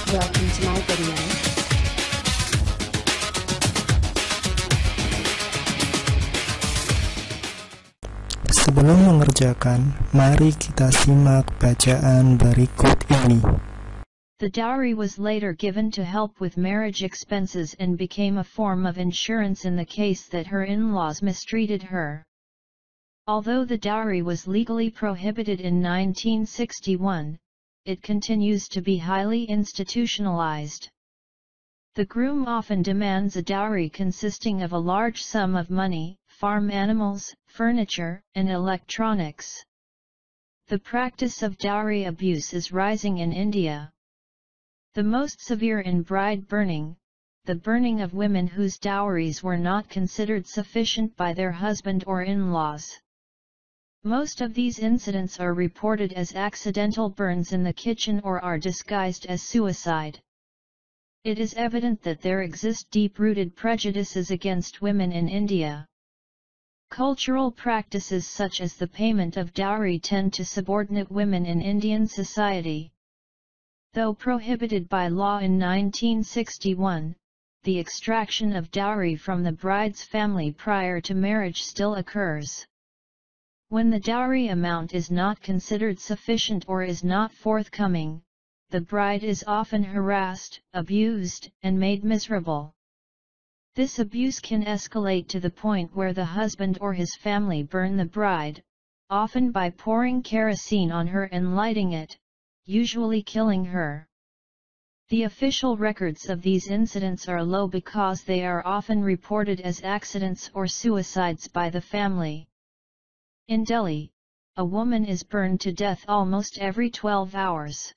Welcome to my video. Sebelum mengerjakan, mari kita simak bacaan berikut ini. The dowry was later given to help with marriage expenses and became a form of insurance in the case that her in-laws mistreated her. Although the dowry was legally prohibited in 1961, it continues to be highly institutionalized. The groom often demands a dowry consisting of a large sum of money, farm animals, furniture, and electronics. The practice of dowry abuse is rising in India. The most severe in bride burning, the burning of women whose dowries were not considered sufficient by their husband or in-laws. Most of these incidents are reported as accidental burns in the kitchen or are disguised as suicide. It is evident that there exist deep-rooted prejudices against women in India. Cultural practices such as the payment of dowry tend to subordinate women in Indian society. Though prohibited by law in 1961, the extraction of dowry from the bride's family prior to marriage still occurs. When the dowry amount is not considered sufficient or is not forthcoming, the bride is often harassed, abused, and made miserable. This abuse can escalate to the point where the husband or his family burn the bride, often by pouring kerosene on her and lighting it, usually killing her. The official records of these incidents are low because they are often reported as accidents or suicides by the family. In Delhi, a woman is burned to death almost every 12 hours.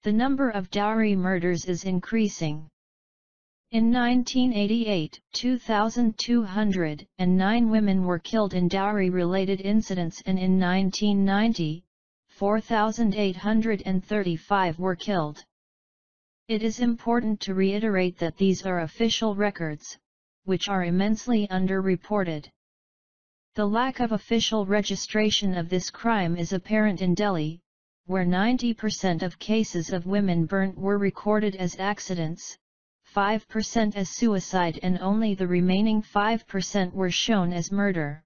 The number of dowry murders is increasing. In 1988, 2,209 women were killed in dowry-related incidents, and in 1990, 4,835 were killed. It is important to reiterate that these are official records, which are immensely underreported. The lack of official registration of this crime is apparent in Delhi, where 90% of cases of women burnt were recorded as accidents, 5% as suicide, and only the remaining 5% were shown as murder.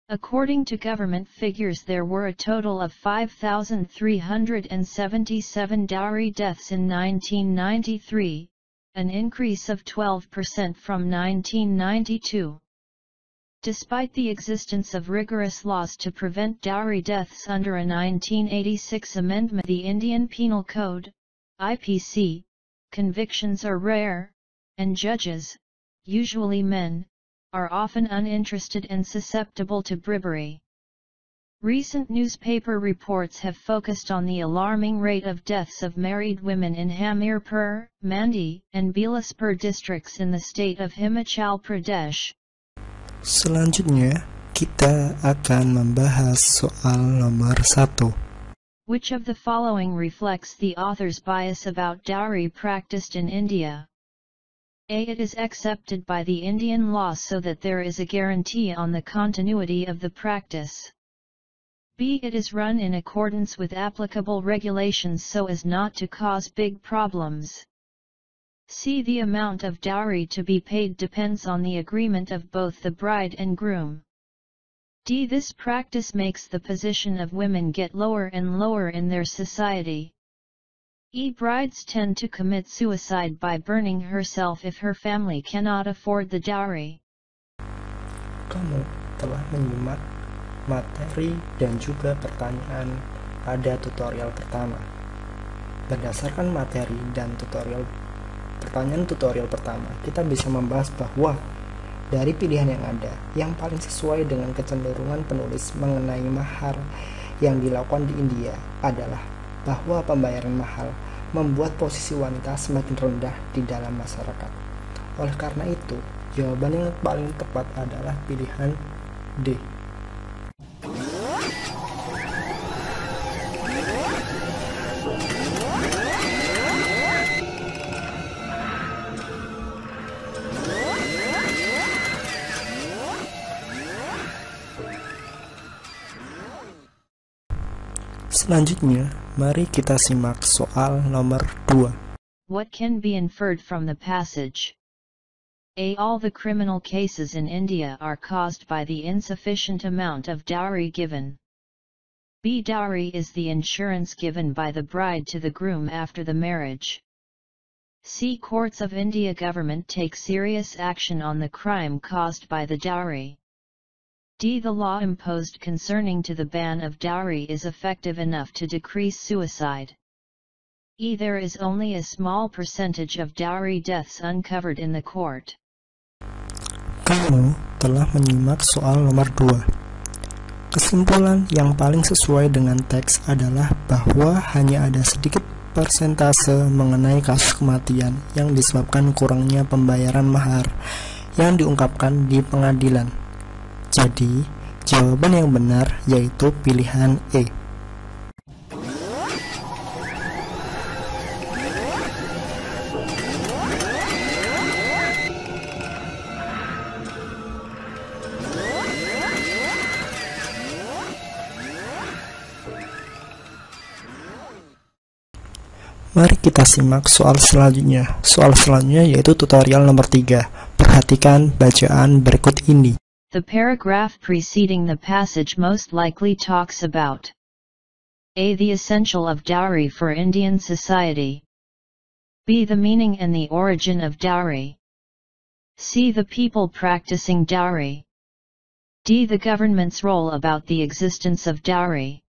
According to government figures, there were a total of 5,377 dowry deaths in 1993, an increase of 12% from 1992. Despite the existence of rigorous laws to prevent dowry deaths under a 1986 amendment to the Indian Penal Code, IPC, convictions are rare, and judges, usually men, are often uninterested and susceptible to bribery. Recent newspaper reports have focused on the alarming rate of deaths of married women in Hamirpur, Mandi, and Bilaspur districts in the state of Himachal Pradesh. Selanjutnya, kita akan membahas soal nomor 1. Which of the following reflects the author's bias about dowry practiced in India? A. It is accepted by the Indian law so that there is a guarantee on the continuity of the practice. B. It is run in accordance with applicable regulations so as not to cause big problems. C. The amount of dowry to be paid depends on the agreement of both the bride and groom. D. This practice makes the position of women get lower and lower in their society. E. Brides tend to commit suicide by burning herself if her family cannot afford the dowry. Kamu telah menyimak materi dan juga pertanyaan pada tutorial pertama. Berdasarkan materi dan pertanyaan tutorial pertama, kita bisa membahas bahwa dari pilihan yang ada, yang paling sesuai dengan kecenderungan penulis mengenai mahar yang dilakukan di India adalah bahwa pembayaran mahal membuat posisi wanita semakin rendah di dalam masyarakat. Oleh karena itu, jawaban yang paling tepat adalah pilihan D. Selanjutnya, Mari kita simak soal nomor 2. What can be inferred from the passage? A. All the criminal cases in India are caused by the insufficient amount of dowry given. B. Dowry is the insurance given by the bride to the groom after the marriage. C. Courts of India government take serious action on the crime caused by the dowry. D. The law imposed concerning to the ban of dowry is effective enough to decrease suicide. E. There is only a small percentage of dowry deaths uncovered in the court. Kamu telah menyimak soal nomor 2. Kesimpulan yang paling sesuai dengan teks adalah bahwa hanya ada sedikit persentase mengenai kasus kematian yang disebabkan kurangnya pembayaran mahar yang diungkapkan di pengadilan. Jadi, jawaban yang benar yaitu pilihan E. Mari kita simak soal selanjutnya. Soal selanjutnya yaitu tutorial nomor 3. Perhatikan bacaan berikut ini. The paragraph preceding the passage most likely talks about A. The essential of dowry for Indian society. B. The meaning and the origin of dowry. C. The people practicing dowry. D. The government's role about the existence of dowry.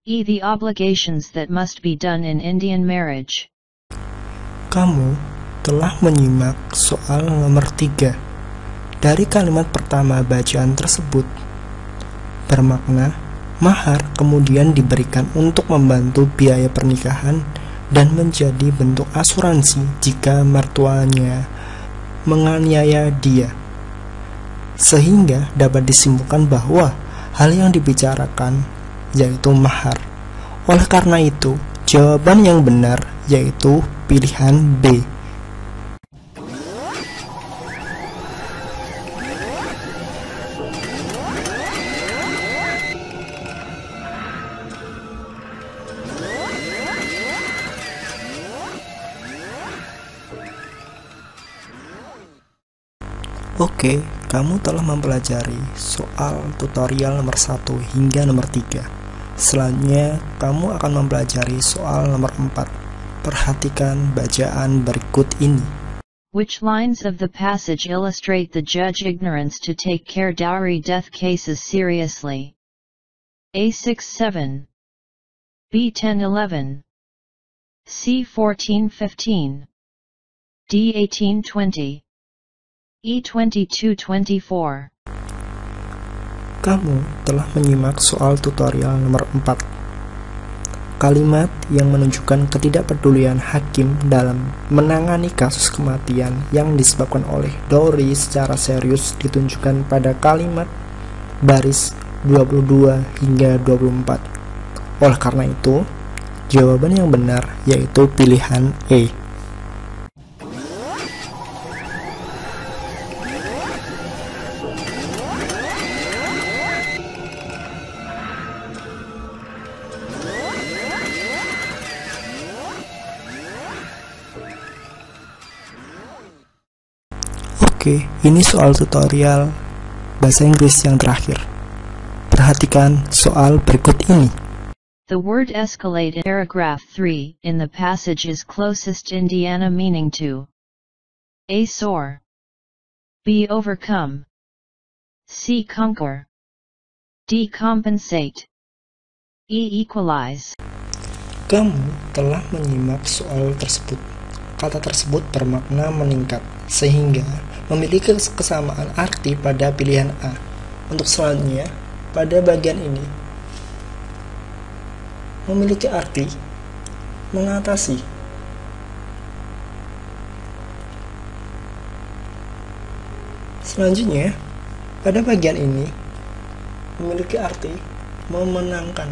E. The obligations that must be done in Indian marriage. Kamu telah menyimak soal nomor 3. Dari kalimat pertama bacaan tersebut bermakna mahar kemudian diberikan untuk membantu biaya pernikahan dan menjadi bentuk asuransi jika mertuanya menganiaya dia. Sehingga dapat disimpulkan bahwa hal yang dibicarakan yaitu mahar. Oleh karena itu, jawaban yang benar yaitu pilihan B. Oke, kamu telah mempelajari soal tutorial nomor 1 hingga nomor 3. Selanjutnya, kamu akan mempelajari soal nomor 4. Perhatikan bacaan berikut ini. Which lines of the passage illustrate the judge ignorance to take care dowry death cases seriously? A. 6-7. B. 10-11. C. 14-15. D. 18-20. E. 22-24. Kamu telah menyimak soal tutorial nomor 4. Kalimat yang menunjukkan ketidakpedulian hakim dalam menangani kasus kematian yang disebabkan oleh dowry secara serius ditunjukkan pada kalimat baris 22 hingga 24. Oleh karena itu, jawaban yang benar yaitu pilihan E. Oke, ini soal tutorial bahasa Inggris yang terakhir. Perhatikan soal berikut ini. The word escalate in paragraph 3 in the passage is closest Indiana meaning to A. Soar, B. Overcome, C. Conquer, D. Compensate, E. Equalize. Kamu telah menyimak soal tersebut. Kata tersebut bermakna meningkat, sehingga memiliki kesamaan arti pada pilihan A. Untuk selanjutnya, pada bagian ini memiliki arti mengatasi. Selanjutnya, pada bagian ini memiliki arti memenangkan.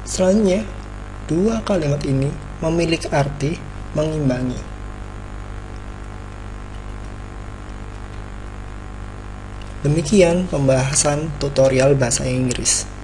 Selanjutnya, dua kalimat ini memiliki arti mengimbangi. Demikian pembahasan tutorial bahasa Inggris.